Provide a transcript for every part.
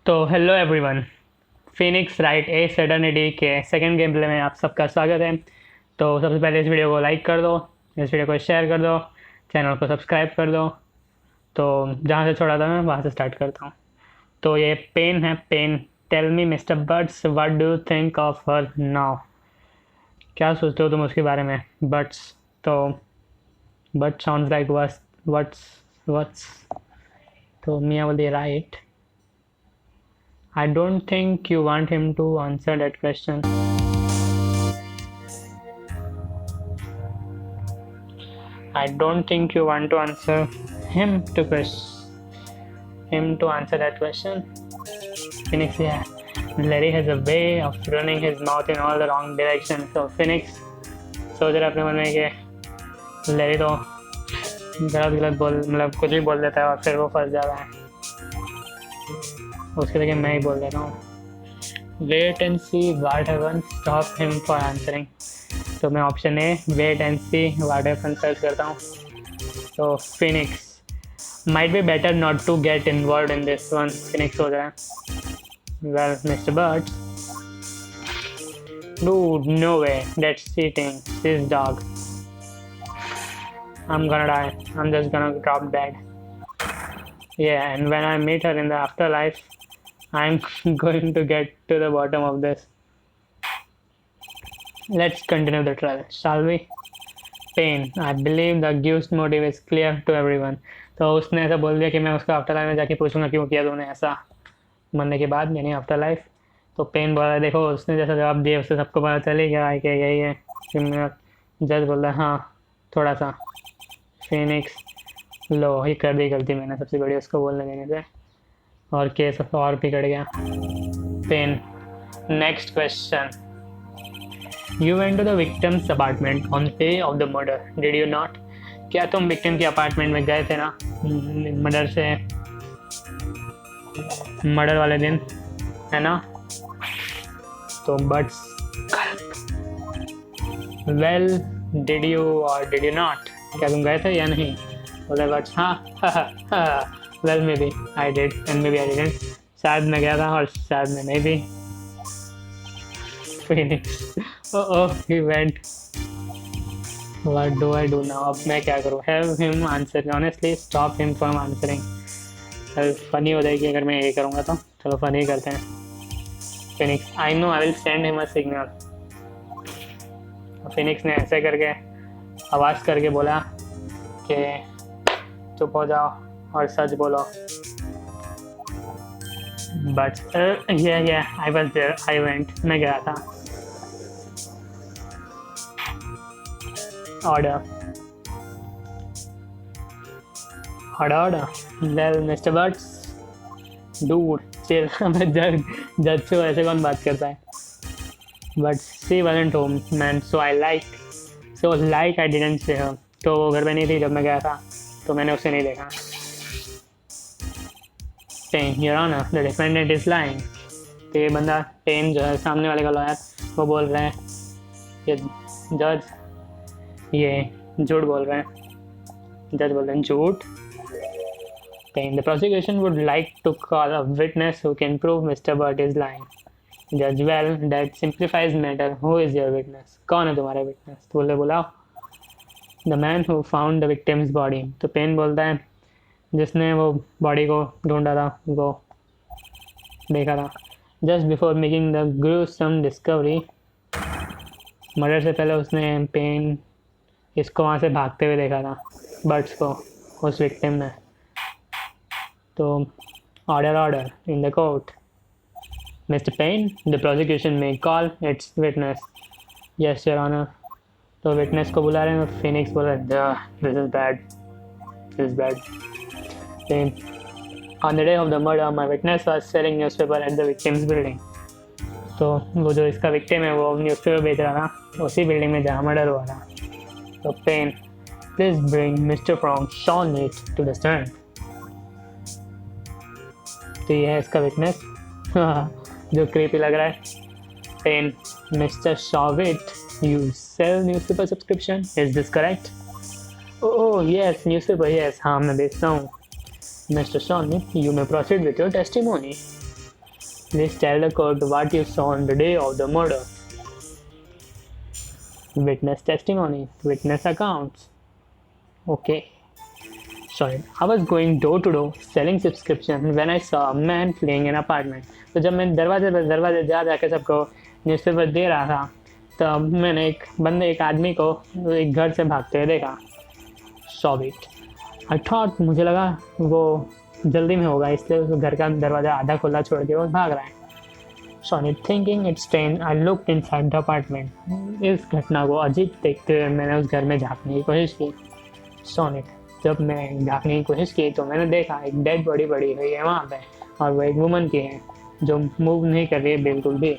तो hello everyone, Phoenix right ए सडनिटी के second game play में आप सबका स्वागत है। तो सबसे पहले इस वीडियो को लाइक कर दो, इस वीडियो को शेयर कर दो, चैनल को सब्सक्राइब कर दो। तो जहाँ से छोड़ा था मैं वहाँ से स्टार्ट करता हूँ। तो ये पेन है। Payne, tell me mister Butz what do you think of her now. क्या सोचते हो तुम उसके बारे में? बट्स, तो बट साउंड्स लाइक वट्स तो मियाँ बोलिए right. I don't think you want him to answer that question. I don't think you want to answer him to answer that question. Phoenix, yeah. Larry has a way of running his mouth in all the wrong directions. So Phoenix सोच रहा अपने मन में कि Larry तो गलत बोल मतलब कुछ भी बोल देता है और फिर वो फंस जाता है। उसके लिए मैं ही बोल देता हूँ wait and see what happen, stop him for answering. तो मैं option A wait and see what happen search करता हूँ। तो Phoenix might be better not to get involve in this one. Phoenix हो जाए well mister Butz dude, no way, that's cheating, this dog. I'm gonna die, I'm just gonna drop dead. Yeah, and when I meet her in the afterlife, I'm going to get to the bottom of this. Let's continue the trial, shall we? Pain, I believe the accused motive is clear to everyone. तो उसने ऐसा बोल दिया कि मैं उसका after life में जाके पूछूंगा क्यों किया तूने ऐसा मरने के बाद, यानी आफ्टर लाइफ। तो पेन बोला देखो उसने जैसा जवाब दिया उससे सबको पता चले गया कि यही है। फिर मेरा जज बोल रहा है हाँ थोड़ा सा। फिनिक्स लो ही कर दी गलती मैंने सबसे बड़ी उसको बोलने देने से, और केस और बिगड़ गया। Payne, next question. You went to the victim's apartment on day of the murder, did you not? क्या तुम विक्टिम के अपार्टमेंट में गए थे ना मर्डर वाले दिन, है ना? तो बट्स वेल डिड यू और डिड यू नॉट, क्या तुम गए थे या नहीं? बोले बट्स हाँ well maybe I did and maybe I didn't. शायद मैं गया था और शायद मैं नहीं भी। Phoenix oh he went, what do I do now? अब मैं क्या करूँ? Have him answer honestly, stop him from answering. Funny हो जाएगी अगर मैं ये करूँगा तो चलो फनी करते हैं। Phoenix I know I will send him a signal. Phoenix ने ऐसे करके आवाज़ करके बोला कि चुप हो जाओ और सच बोलो। But I was there, I went, मैं गया था। Order well mister Butz dude chill. जज से ऐसे कौन बात करता है? But she wasn't home man, so like I didn't see her. तो वो घर पे नहीं थी जब मैं गया था तो मैंने उसे नहीं देखा। Payne, your honour the defendant is lying. तो ये बंदा पेन जो है सामने वाले का लॉयर, वो बोल रहे हैं ये जज ये झूठ बोल रहे हैं। जज बोल रहे हैं झूठ। Penn, the prosecution would like to call a witness who can prove Mister Butt is lying. जज well that simplifies matter, who is your witness? कौन है तुम्हारा विटनेस? तो बोले बुलाओ। The man who found the victim's body. तो Penn बोलता है जिसने वो बॉडी को ढूंढा था, वो देखा था। Just before making the gruesome discovery, murder से पहले उसने पेन इसको वहाँ से भागते हुए देखा था, बर्ड्स को, उस विक्टिम ने। तो order in the court. Mister Penn, the prosecution में call its witness. Yes your honour. तो विटनेस को बुला रहे हैं। फिनिक्स बोल रहे हैं this is bad. On the day of the murder, my witness was selling newspaper at the victim's building. तो वो जो इसका विक्टिम है वो न्यूज़पेपर बेच रहा था उसी बिल्डिंग में जहाँ मर्डर हुआ था। तो Payne, please bring mister Frank Sahwit to the stand. तो ये है इसका विटनेस जो क्रीपी लग रहा है। Penn, Mister Shovit, you sell newspaper subscription, is this correct? Oh yes newspaper, yes हाँ मैं बेचता हूँ। Mr. Sonic, you may proceed with your testimony. Please tell the court what you saw on the day of the murder. Witness testimony, witness accounts. Okay. Sorry, I was going door to door selling subscription when I saw a man fleeing an apartment. तो जब मैं दरवाजे जा जाकर सबको newspaper दे रहा था तब मैंने एक आदमी को एक घर से भागते हुए देखा. Saw it. I thought, मुझे लगा वो जल्दी में होगा इसलिए उस घर का दरवाज़ा आधा खुला छोड़ के वो भाग रहा है. Sonnet thinking it's strange, I looked inside the apartment. इस घटना को अजीब देखते हुए मैंने उस घर में झांकने की कोशिश की. Sonnet. जब मैं झांकने की कोशिश की तो मैंने देखा एक डेड बॉडी पड़ी हुई है वहाँ पे और वो एक वुमन की है जो मूव नहीं कर रही है बिल्कुल भी.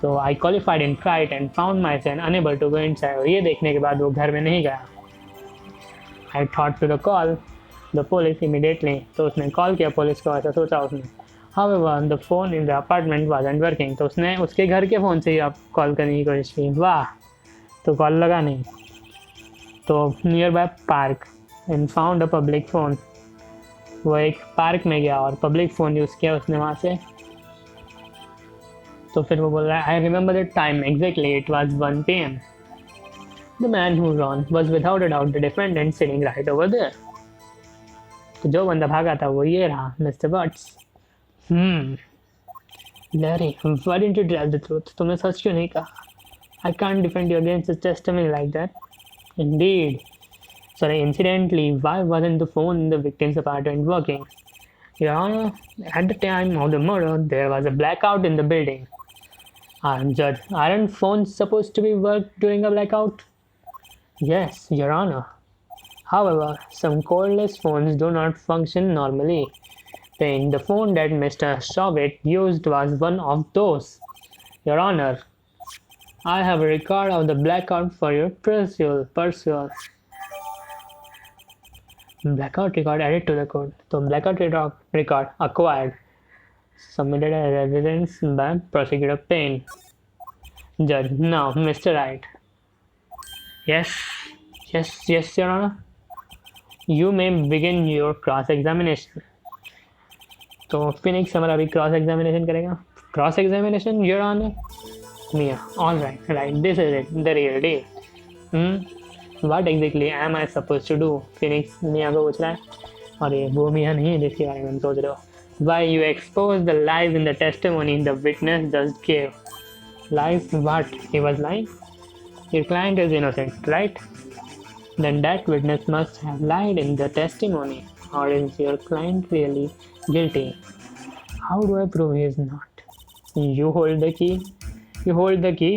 तो I qualified in fright and found myself unable to go inside. और ये देखने के बाद वो घर में नहीं गया. I thought to the call the police immediately. तो उसने कॉल किया पुलिस को, ऐसा सोचा उसने. However the phone in the apartment wasn't working. तो उसने उसके घर के फ़ोन से ही आप कॉल करने की कोशिश की. वाह, तो कॉल लगा नहीं. तो near by park and found a public phone. वो एक पार्क में गया और पब्लिक फ़ोन यूज़ किया उसने वहाँ से. तो फिर वो बोल रहा है I remember the time exactly it was 1 PM. The man who ran was without a doubt the defendant sitting right over there. तो जो बंदा भागा था वो ये रहा, mister Butz. Larry, why didn't you tell the truth. तुमने सच क्यों नहीं कहा. I can't defend you against the testimony like that. Indeed. Sorry, incidentally, why wasn't the phone in the victim's apartment working? Your Honor, at the time of the murder, there was a blackout in the building. Judge, aren't phones supposed to be worked during a blackout? Yes, Your Honor. However, some cordless phones do not function normally. The phone that Mr. Soviet used was one of those. Your Honor, I have a record of the blackout for your perusal. Blackout record added to the court. So blackout record acquired. Submitted as evidence by prosecutor Payne. Judge, now Mr. Wright. Yes, Your Honor. You may begin your cross-examination. तो Phoenix हमारा अभी cross examination करेगा. Cross examination, Your Honor. Mia, all right. This is it, the real deal. What exactly am I supposed to do? Phoenix Mia को पूछ रहा है और ये वो मिया नहीं है जिसके बारे में हम सोच रहे हो. Why you expose the lies in the testimony the witness just gave? Lies what? He was lying? Your client is innocent, right? Then that witness must have lied in the testimony. Or is your client really guilty? How do I prove he is not? You hold the key. You hold the key.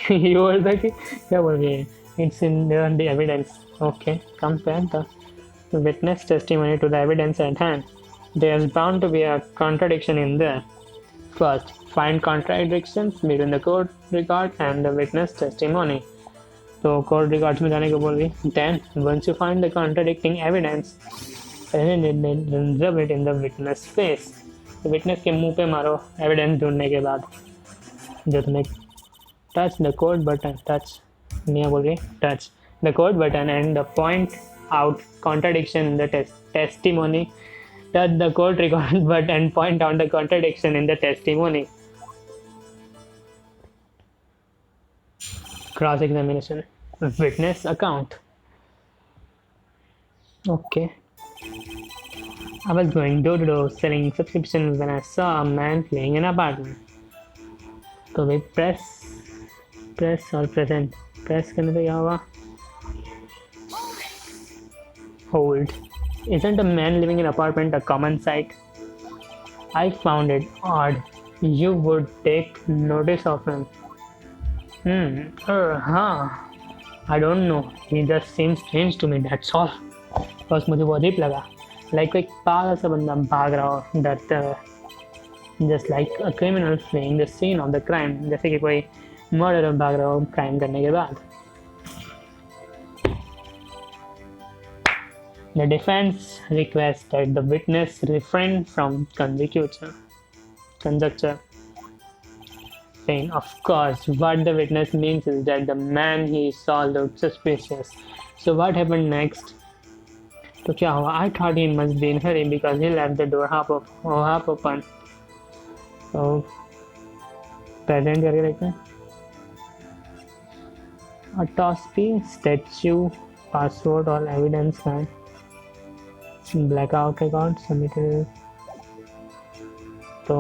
क्या बोल रहे हैं? It's in the evidence. Okay, compare the witness testimony to the evidence at hand. There's bound to be a contradiction in there. First, find contradictions between the court record and the witness testimony. So, court records में जाने को बोल रही. Then, once you find the contradicting evidence, then rub it in the witness face. तो witness के मुंह पे मारो evidence ढूंढने के बाद. जो तुम्हें touch the court button, मियाँ बोल रही touch the court button and point out contradiction in the testimony. Touch the court record button and point out the contradiction in the testimony. Cross examination. Witness account. Okay. I was going door to door selling subscriptions when I saw a man fleeing an apartment. So we press or present. Press करने से क्या होगा? Hold. Isn't a man living in an apartment a common sight? I found it odd. You would take notice of him. I don't know. He just seems strange to me. That's all. बस मुझे वो अजीब लगा. Like कोई पागल सा बंदा भाग रहा हो डरते हुए. Just like a criminal fleeing the scene of the crime. जैसे कि कोई मर्डर भाग रहा हो क्राइम करने के बाद. The defense requests that the witness refrain from conjecture. Saying, of course, what the witness means is that the man he saw looked suspicious. So what happened next? तो क्या हुआ? I thought he must be in a hurry because he left the door half open. तो present करके देखते हैं। ऑटोस्पी statue password और evidence है। Blackout record submitted. तो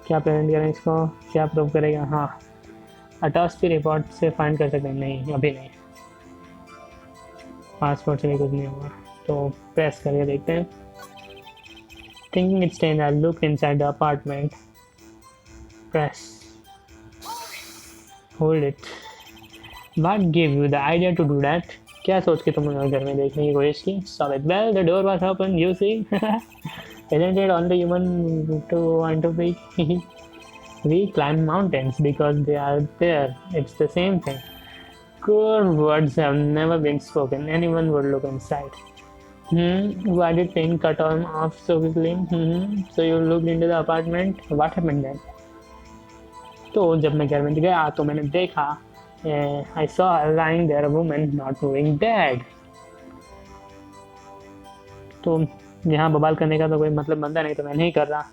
क्या प्रेजेंट करें इसको, क्या प्रूव करेगा? हाँ, ऑटोस्पी रिपोर्ट से फाइंड कर सकते हैं। नहीं, अभी नहीं, पासवर्ड से भी कुछ नहीं होगा। तो प्रेस करके देखते हैं। Thinking it's strange, I looked inside the apartment. Press. Hold it. What gave you the idea to do that? क्या सोच के तुमने घर में देखने की कोशिश की? Stop it. Well, the door was open. You see. Isn't it only human to want to be? We climb mountains because they are there. It's the same thing. Cruel words have never been spoken. Anyone would look inside. Why did pain cut off so quickly? So you looked into the apartment. What happened then? तो जब मैं घर में गया तो मैंने देखा, I saw lying there a woman not moving, dead. तो यहाँ बवाल करने का तो कोई मतलब बनता नहीं, तो मैं नहीं कर रहा।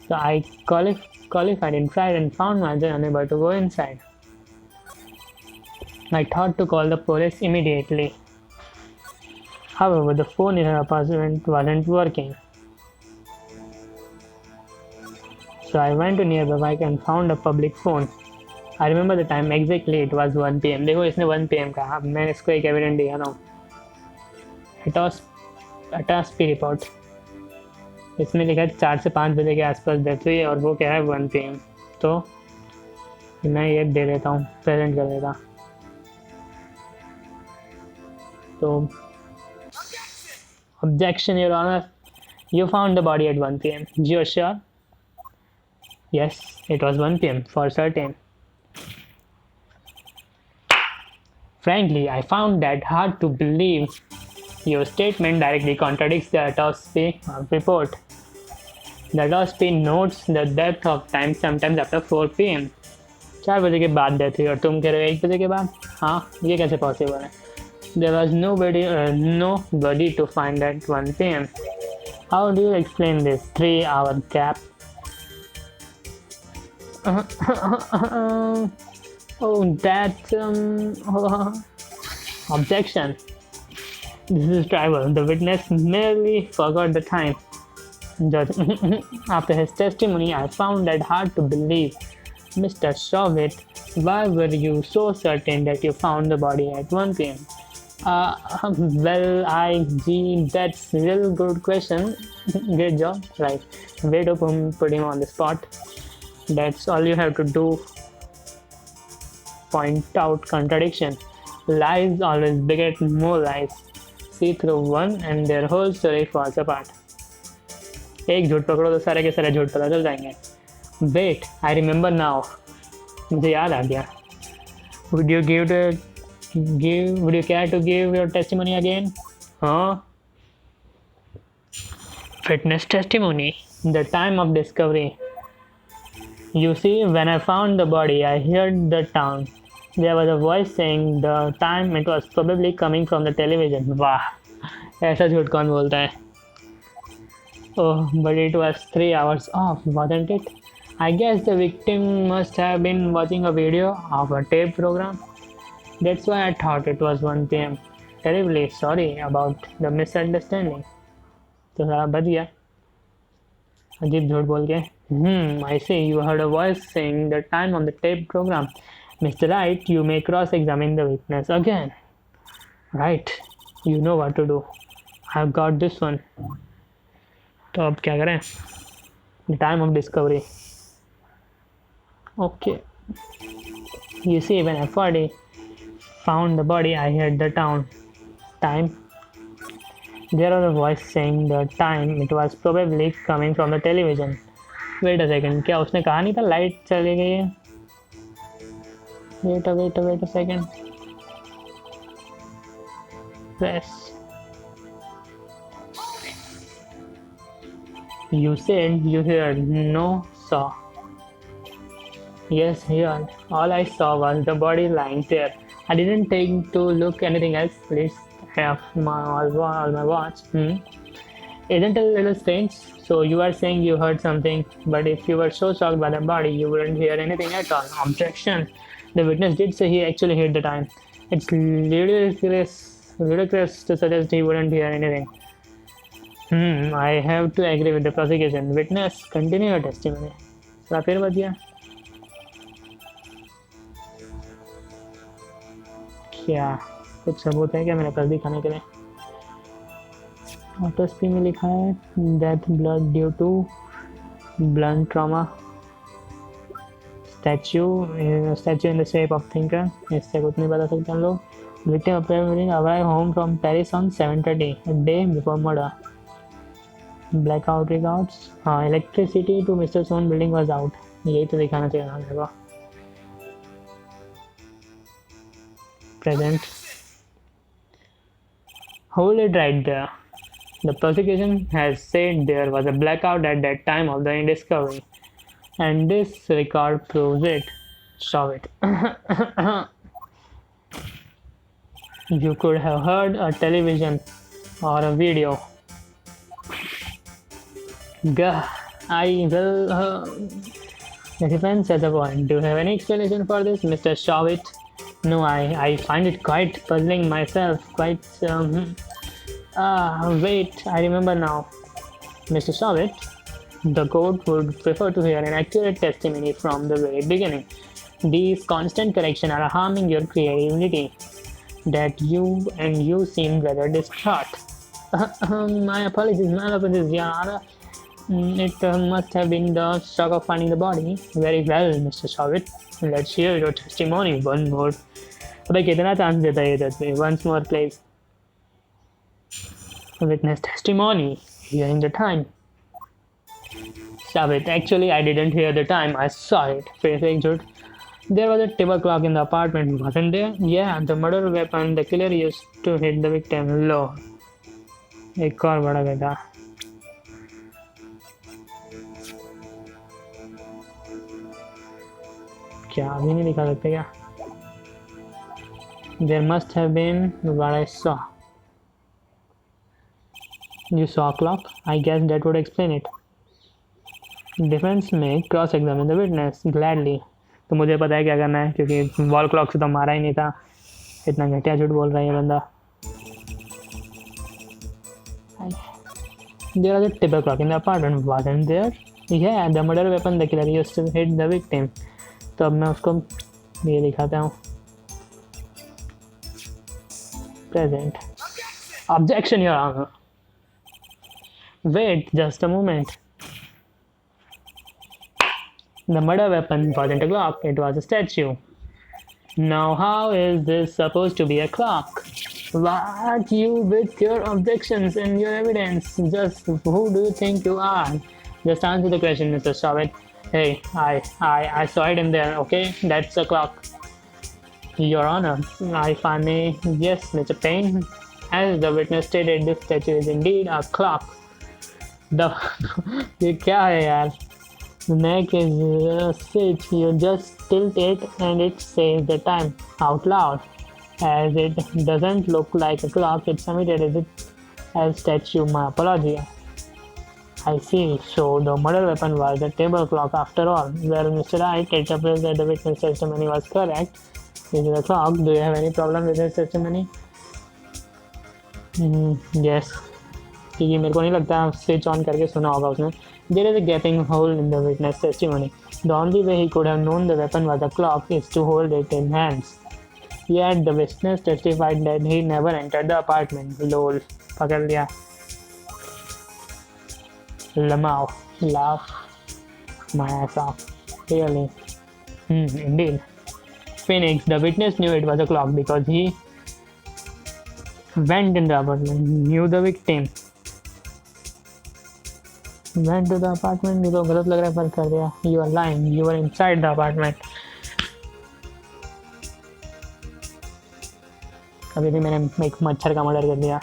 So I qualified inside and found myself unable to go inside. I thought to call the police immediately. However, the phone in her apartment wasn't working. So I went to nearby bike and found a public phone. I remember the time exactly, it was 1 PM. देखो इसने 1 PM कहा, अब मैं इसको एक evidence दिखा रहा हूँ। ऑटोस्पी रिपोर्ट, इसमें लिखा है 4 से 5 बजे के आसपास डेथ हुई है और वो कह रहा है 1 PM। तो मैं ये दे देता हूँ, प्रेजेंट कर देता। तो objection, Your Honor. You found the body at 1 PM. You're sure? Yes, it was 1 PM for certain. Frankly, I found that hard to believe. Your statement directly contradicts the autopsy report. The autopsy notes the death of time sometimes after 4 PM. 4 बजे के बाद death हुई और तुम कह रहे हो 1 बजे के बाद? हाँ, ये कैसे पॉसिबल है? There was nobody to find at 1 PM. How do you explain this 3-hour gap? Oh, that's objection. This is tribal. The witness merely forgot the time. Judge. After his testimony, I found that hard to believe. Mr. Shawit, why were you so certain that you found the body at 1 PM? Well, that's a real good question. Great job. Right. Way to put him on the spot. That's all you have to do. Point out contradiction. Lies always beget more lies. See through one and their whole story falls apart. एक झूठ पकड़ो तो सारे के सारे झूठ पता चल जाएंगे. Wait, I remember now. मुझे याद आ गया. Would you care to give your testimony again? Huh? Witness testimony. The time of discovery. You see, when I found the body, I heard the town. There was a voice saying the time. It was probably coming from the television. वाह, ऐसा झूठ कौन बोलता है? Oh, but it was 3 hours off, wasn't it? I guess the victim must have been watching a video of a tape program. That's why I thought it was 1 PM. Terribly sorry about the misunderstanding. तो सारा बच गया अजीब झूठ बोल के. I see you heard a voice saying the time on the tape program. Mr. Wright, you may cross-examine the witness again. Right, you know what to do. I've got this one. तो अब क्या करें? The time of discovery. Okay. You see, when I found the body, I heard the time. There was a voice saying the time. It was probably coming from the television. Wait a second. क्या उसने कहा नहीं था light चली गई है? Wait a second. Press. You said you heard, no saw. Yes, heard. All I saw was the body lying there. I didn't take to look anything else. Please have all my watch. Isn't it a little strange? So you are saying you heard something, but if you were so shocked by the body, you wouldn't hear anything at all. Objection. The witness did say he actually heard the time. It's ludicrous to suggest he wouldn't hear anything. I have to agree with the prosecution. Witness, continue your testimony. थोड़ा फिर बतिया क्या कुछ सबूत है क्या मेरे पास दिखाने के लिए? ऑटोप्सी में लिखा है death blood due to blunt trauma. statue in the shape of thinker. इससे कुछ नहीं बता सकते हम लोग. Victim apparently arrived home from Paris on 7:30, a day before murder. Blackout records. हाँ, electricity to Mr. Sohn building was out. यही तो दिखाना चाहिए मेरे को. Present. Hold it right there. The prosecution has said there was a blackout at that time of the discovery, and this record proves it. Show it. You could have heard a television or a video. Gah, I will. The defense has a point. Do you have any explanation for this, Mr. Shawit? No, I find it quite puzzling myself. Wait, I remember now. Mr. Shawit, the court would prefer to hear an accurate testimony from the very beginning. These constant corrections are harming your creativity. That you seem rather distraught. My apologies, Your Honor. It must have been the shock of finding the body. Very well, Mr. Shawit. Let's hear your testimony one more. अबे कितना chance देता है ये जज में? Once more, please. Witness testimony. Hearing the time. Shawit, actually, I didn't hear the time. I saw it. फिर से एक झूठ. There was a table clock in the apartment, wasn't there? Yeah, the murder weapon the killer used to hit the victim. लो, एक और बड़ा गधा. क्या अभी नहीं दिखा सकते क्या? There must have been what I saw. You saw a clock? I guess that would explain it. Defense में cross examine the witness gladly. तो मुझे पता है क्या करना है क्योंकि वॉल क्लॉक से तो मारा ही नहीं था. इतना घटिया झूठ बोल रहा है ये बंदा. There was a table clock in the apartment, wasn't there? Yeah, the murder weapon the killer used to hit the victim. तो अब मैं उसको ये दिखाता हूँ. Present. Objection, Your Honor. Wait just a moment. The murder weapon wasn't a clock, it was a statue. Now how is this supposed to be a clock? What, you with your objections and your evidence? Just who do you think you are? Just answer the question, Mr. Shawit. Hey, I saw it in there, okay? That's a clock. Your Honor, if I may, yes, Mr. Payne. As the witness stated, this statue is indeed a clock. ये क्या है यार? The neck is a switch. You just tilt it and it says the time out loud. As it doesn't look like a clock, it's submitted as statue. My apology. I see. So the murder weapon was a table clock after all. Well, Mr. Wright, it appears that the witness testimony was correct. This is a clock. Do you have any problem with his testimony? Yes. क्योंकि मेरे को नहीं लगता switch on करके सुना होगा उसने. There is a gaping hole in the witness testimony. The only way he could have known the weapon was a clock is to hold it in hands. Yet the witness testified that he never entered the apartment. Lol. पकड़ लिया. Lamau. Laugh my ass off. Really? Indeed. Phoenix, the witness knew it was a clock because he went in the apartment, knew the victim. Went to the apartment, ये तो गलत लग रहा है पर कर दिया. You are lying. You were inside the apartment. अभी भी मैंने एक मच्छर का मर्डर कर दिया.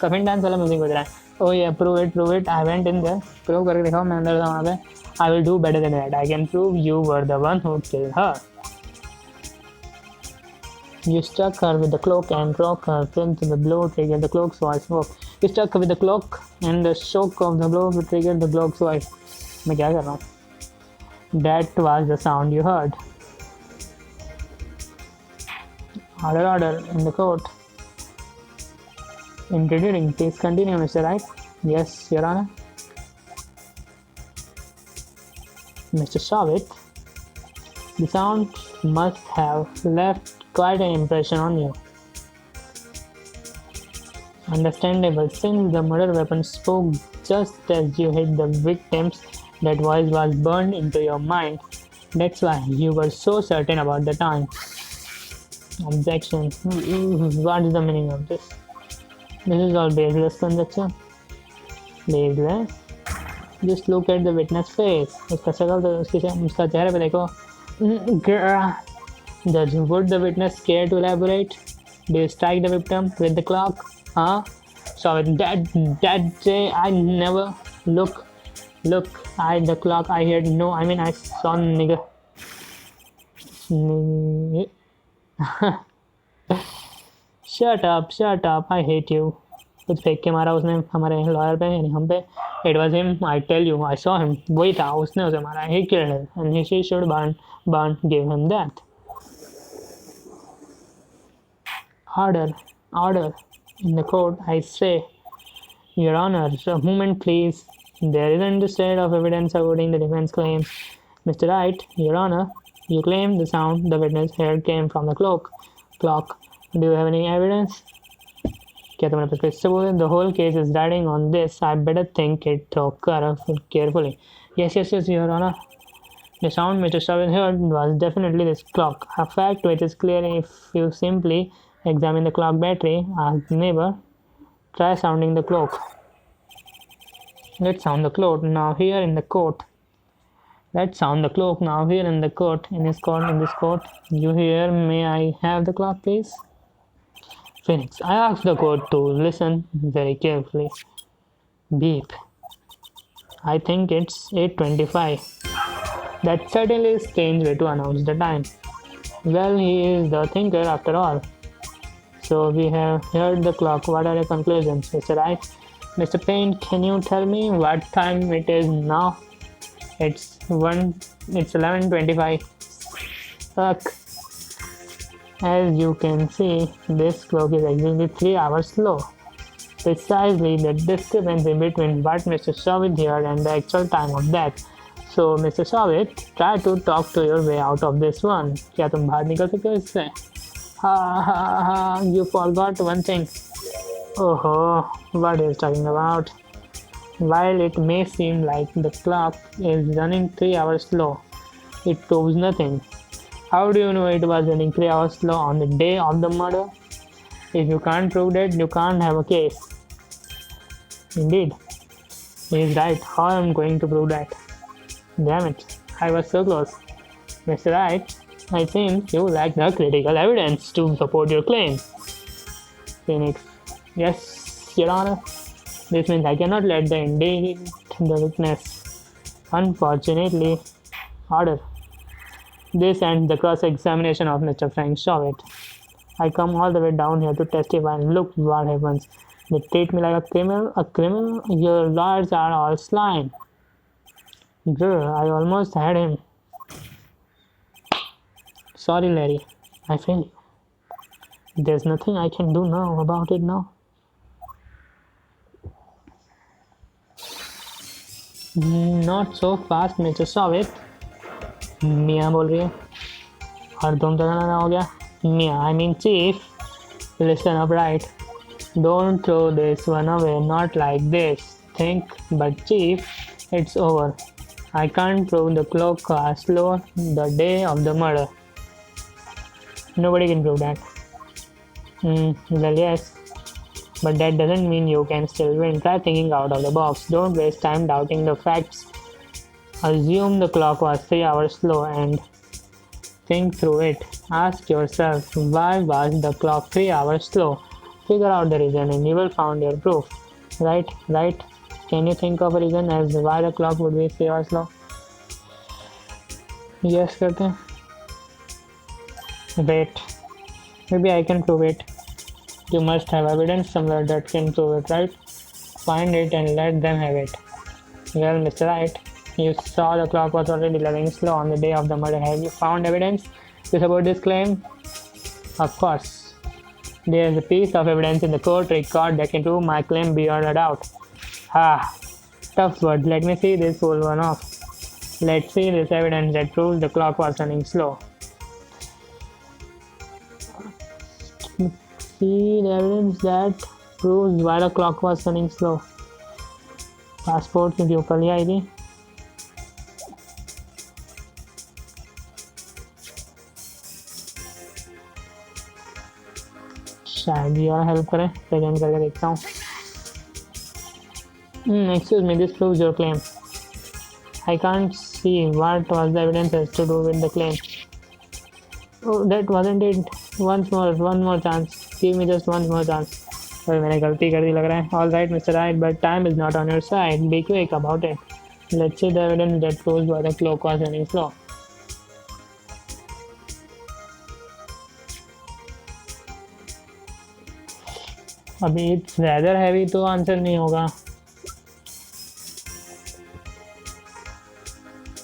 कफिन डांस वाला म्यूजिक बज रहा है. Oh yeah, prove it. I went in there. Prove करके दिखाओ मैं अंदर था वहाँ पे. I will do better than that. I can prove you were the one who killed her. You struck her with the cloak and broke her fins. The blow triggered the cloak, so I spoke. You struck her with the cloak and the shock of the blow triggered the cloak, so I. मैं क्या कर रहा हूँ? That was the sound you heard. Order, order in the court. Intruding, please continue, Mr. Wright. Yes, Your Honor. Mr. Shovit, the sound must have left quite an impression on you. Understandable, since the murder weapon spoke just as you hit the victims, that voice was burned into your mind. That's why you were so certain about the time. Objection. What is the meaning of this? This is all baseless conjecture. Baseless? Just look at the witness face. उसका शक्ल तो उसका चेहरे पे देखो. Judge, would the witness care to elaborate? Do you strike the victim with the clock? Huh? So that day I never look at the clock. I heard no. I mean I saw nigga. Shut up. I hate you. कुछ फेंक के मारा उसने हमारे lawyer पे यानी हम पे. It was him. I tell you, I saw him. वही था, उसने उसे मारा. He killed her, and she should burn. Give him that. Order. In the court, I say, Your Honor, a moment, please. There isn't a shred of evidence supporting the defense claims. Mr. Wright, Your Honor, you claim the sound the witness heard came from the clock. Do you have any evidence? क्या तुमने कुछ किससे बोले? The whole case is riding on this. I better think it through carefully. Yes, Your Honor. The sound Mr. Shovit heard was definitely this clock. A fact which is clear if you simply examine the clock battery. Ask the neighbor. Try sounding the clock. Let's sound the clock now here in the court. Let's sound the clock now here in the court. In this court. You hear? May I have the clock, please? Phoenix, I ask the court to listen very carefully. Beep. I think it's 8:25. That certainly is a strange way to announce the time. Well, he is the thinker after all. So we have heard the clock. What are your conclusions, Mr. Wright? Mr. Payne, can you tell me what time it is now? It's 11:25. Fuck. As you can see, this clock is exactly 3 hours slow. Precisely the discrepancy between what Mr. Shovit heard and the actual time of death. So, Mr. Shovit, try to talk to your way out of this one. क्या तुम बाहर निकल सकते हो इससे? Ha, you forgot one thing. Oh, what is talking about? While it may seem like the clock is running 3 hours slow, it proves nothing. How do you know it was running 3 hours slow on the day of the murder? If you can't prove that, you can't have a case. Indeed. He is right. How am I going to prove that? Damn it. I was so close. Mr. Wright, I think you lack the critical evidence to support your claim. Phoenix. Yes, Your Honor. This means I cannot let the witness. Unfortunately, order. This ends the cross-examination of Mr. Frank Shovit. I come all the way down here to testify and look what happens. They treat me like a criminal? Your lawyers are all slime. Grr, I almost had him. Sorry, Larry. I failed you. There's nothing I can do now about it now. Not so fast, Mr. Shovit. मियाँ बोल रही है और तुम तो ना हो गया मियाँ I mean chief. Listen up, right? Don't throw this one away, not like this. Think, but chief, it's over. I can't prove the clock was slow the day of the murder. Nobody can prove that. Well, yes. But that doesn't mean you can still win. Try thinking out of the box. Don't waste time doubting the facts. Assume the clock was 3 hours slow and think through it. Ask yourself, why was the clock 3 hours slow? Figure out the reason and you will find your proof. Right? Can you think of a reason as why the clock would be 3 hours slow? Yes करते हैं. Wait, maybe I can prove it. You must have evidence somewhere that can prove it, right? Find it and let them have it. Well, Mr. Wright, you saw the clock was already running slow on the day of the murder. Have you found evidence to support this claim? Of course. There is a piece of evidence in the court record that can prove my claim beyond a doubt. Ah, tough word. Let me see this whole one off. Let's see this evidence that proves the clock was running slow. See the evidence that proves why the clock was running slow. Passport की ऊपर ले आई थी. शायद ये और help करें. Present करके देखता हूँ. Excuse me, this proves your claim. I can't see what was the evidence has to do with the claim. Oh, that wasn't it. One more chance. Give me just one more chance. और मैंने गलती कर दी लग रहा है. All right, Mr. Wright, but time is not on your side. Be quick about it. Let's see the evidence that proves why the clock was running slow. अभी it's rather heavy तो answer नहीं होगा.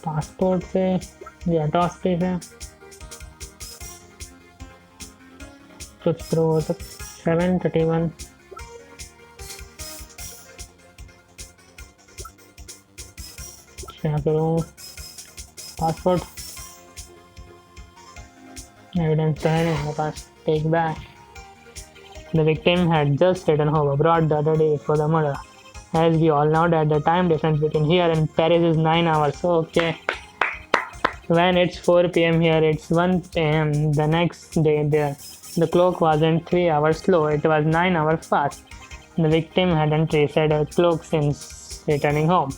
Passport से या टॉस्टी से कुछ prove हो सकता. 731. क्या करूँ. पासपोर्ट एविडेंस तो है नहीं मेरे पास. Take back. The victim had just returned home abroad the other day for the murder. As we all know that the time difference between here and Paris is 9 hours. Okay. When it's 4 p.m. here, it's 1 a.m. the next day there. The clock wasn't 3 hours slow, it was 9 hours fast. The victim hadn't reset her clock since returning home.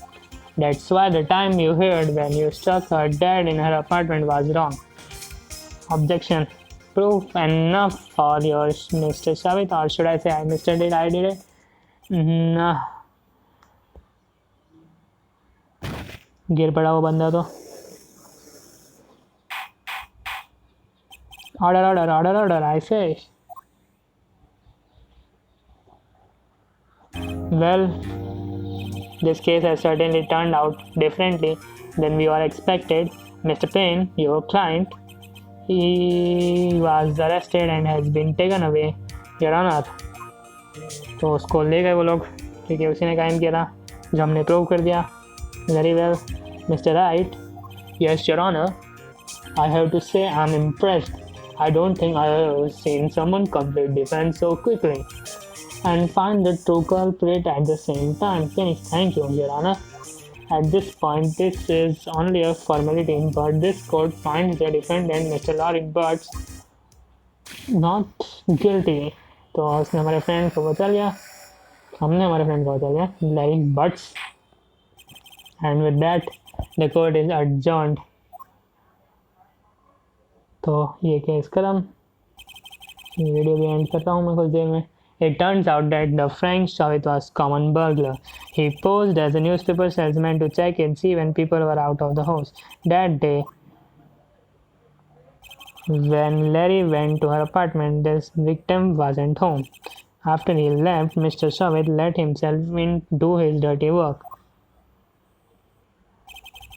That's why the time you heard when you struck her dead in her apartment was wrong. Objection. Proof enough for yours, Mr. Savit, or should I say I Mr. Did I did it? Nah. गिर पड़ा वो बंदा तो. Order, I say. Well, this case has certainly turned out differently than we all expected. Mr. Payne, your client, he was arrested and has been taken away, Your Honor. तो उसको ले गए वो लोग क्योंकि उसी ने कायम किया था जो हमने प्रूव कर दिया. Very well, Mr. Wright. Yes, Your Honor. I have to say I'm impressed. I don't think I have seen someone complete defense so quickly and find the true culprit at the same time. Thank you, Your Honor. At this point, this is only a formality, but this court finds the defendant, Mr. Larry Butts, not guilty. तो उसने हमारे friend को बचा लिया. हमने हमारे friend को बचा लिया, Larry Butts. And with that, the court is adjourned. तो ये केस खत्म. ये वीडियो भी एंड करता हूँ मैं कुछ देर में. It turns out that the Frank Shavit was common burglar. He posed as a newspaper salesman to check and see when people were out of the house. That day, when Larry went to her apartment, this victim wasn't home. After he left, Mr. Shavit let himself in do his dirty work.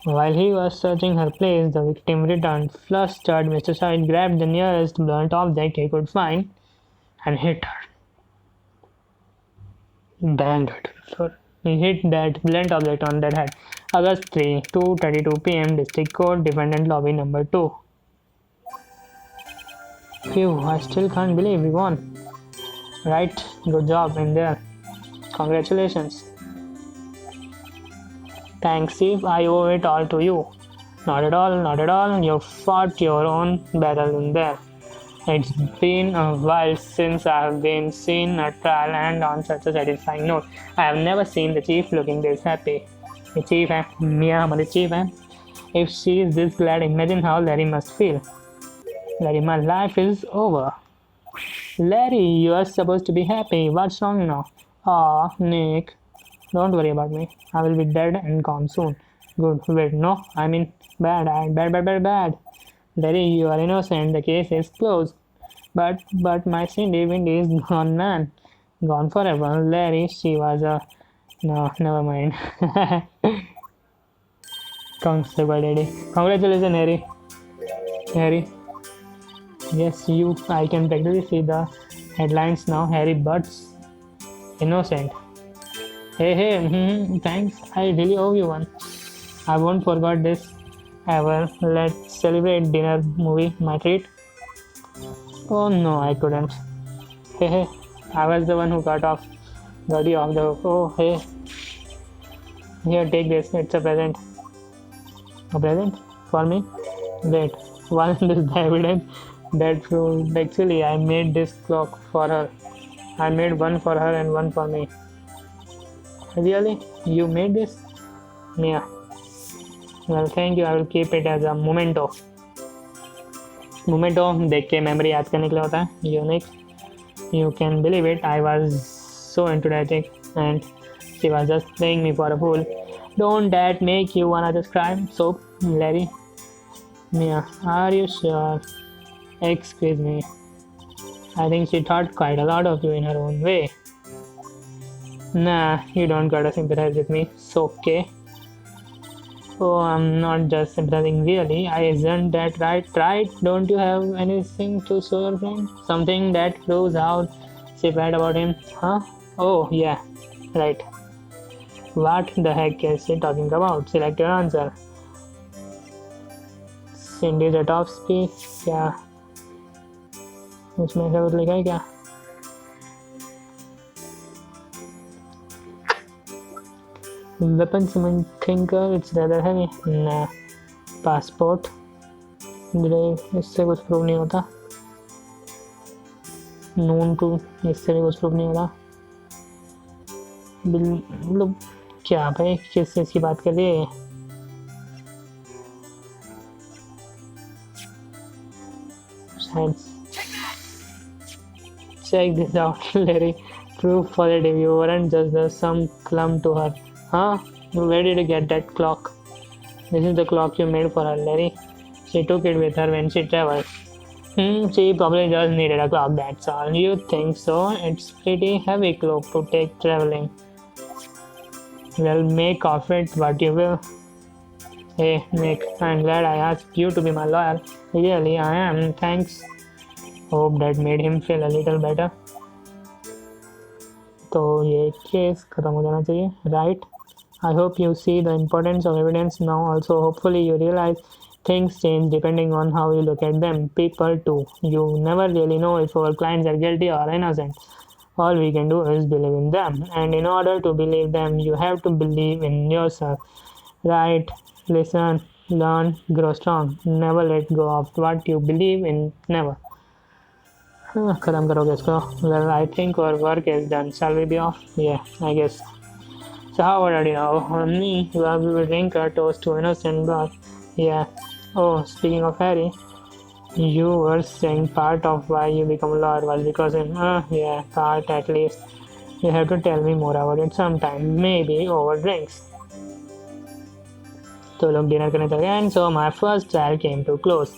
While he was searching her place, the victim returned. Flustered, Mr. Shavit grabbed the nearest blunt object he could find and hit her. Banged it. Sorry. He hit that blunt object on that head. August 3, 2:32 p.m. District Court, Defendant Lobby number 2. Phew, I still can't believe we won. Right, good job in there. Congratulations. Thanks, Chief. I owe it all to you. Not at all. You fought your own battle in there. It's been a while since I have been seen at trial and on such a satisfying note. I have never seen the chief looking this happy. The chief है, मियाँ हमारे chief हैं. If she is this glad, imagine how Larry must feel. Larry, my life is over. Larry, you are supposed to be happy. What's wrong now? Aw, Nick. Don't worry about me. I will be dead and gone soon. Good. Wait, no. I mean, Bad. Larry, you are innocent. The case is closed. But my Cindy Windy is gone, man. Gone forever. Larry, she was a. No, never mind. Constable Daddy. Congratulations, Harry. Harry. Yes, you. I can practically see the headlines now. Harry Butts. Innocent. Hey, thanks. I really owe you one. I won't forget this ever. Let's celebrate dinner movie. My treat. Oh no, I couldn't. Hey, I was the one who got you off the hook. Oh, hey. Here, take this. It's a present. A present? For me? Wait, wasn't this the evidence that proved actually I made this clock for her? I made one for her and one for me. Really? You made this? Mia. Well, thank you. I will keep it as a memento. Memento देख के memory याद करने के लिए होता है. Unique. You can believe it. I was so enthusiastic and she was just playing me for a fool. Don't that make you wanna just cry? So, Larry. Mia, are you sure? Excuse me. I think she thought quite a lot of you in her own way. Nah, you don't gotta sympathize with me. It's okay. Oh, I'm not just sympathizing really. Isn't that right? Don't you have anything to show your friend? Something that proves how she felt about him? Huh? Oh, yeah. Right. What the heck is she talking about? Select your answer. Cindy the top speech? क्या उसमें ऐसा कुछ लिखा है क्या? Weapon cement thinker, it's rather heavy. Nah. Passport. Grave, इससे कुछ prove नहीं होता. Known to, इससे भी कुछ प्रूव नहीं होता. मतलब क्या भाई किस चीज़ की बात कर रही है? Check this out, Larry. Proof positive. You weren't just some clump to her. Huh? Where did you get that clock? This is the clock you made for her, Larry. She took it with her when she traveled. She probably just needed a clock, that's all. You think so? It's pretty heavy clock to take traveling. Well, make of it what you will. Hey, Nick, I'm glad I asked you to be my lawyer. Really, I am. Thanks. Hope that made him feel a little better. तो ये case खत्म हो जाना चाहिए, right? I hope you see the importance of evidence now. Also, hopefully you realize things change depending on how you look at them. People too. You never really know if our clients are guilty or innocent. All we can do is believe in them. And in order to believe them, you have to believe in yourself. Right? Listen, learn, grow strong. Never let go of what you believe in. Never. खत्म करोगे इसको? Well, I think our work is done. Shall we be off? Yeah, I guess. So how about you now? Me, we will drink a toast to innocent blood. Yeah. Oh, speaking of Harry, you were saying part of why you become a lawyer was because him. Yeah, part at least. You have to tell me more about it sometime. Maybe over drinks. तो लोग dinner करने चले गए. And so my first trial came to close.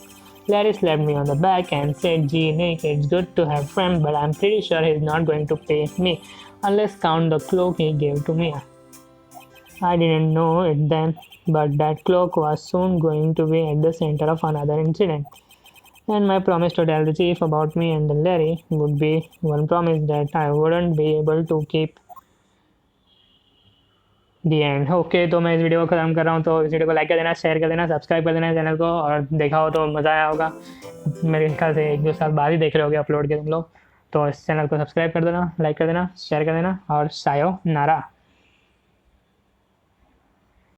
Larry slapped me on the back and said, "Gee, Nick, it's good to have friends, but I'm pretty sure he's not going to pay me unless count the cloak he gave to me." I didn't know it then, but that cloak was soon going to be at the center of another incident. And my promise to tell the chief about me and Larry would be one promise that I wouldn't be able to keep. The and. Okay, तो मैं इस video को ख़त्म कर रहा हूँ. तो इस वीडियो को लाइक कर देना, शेयर कर देना, सब्सक्राइब कर देना चैनल को. और देखा हो तो मज़ा आया होगा. मेरे ख्याल से 1-2 साल बाद ही देख रहे होगे अपलोड के तुम लोग. तो इस चैनल को सब्सक्राइब कर देना, लाइक कर देना, शेयर कर देना और सायोनारा.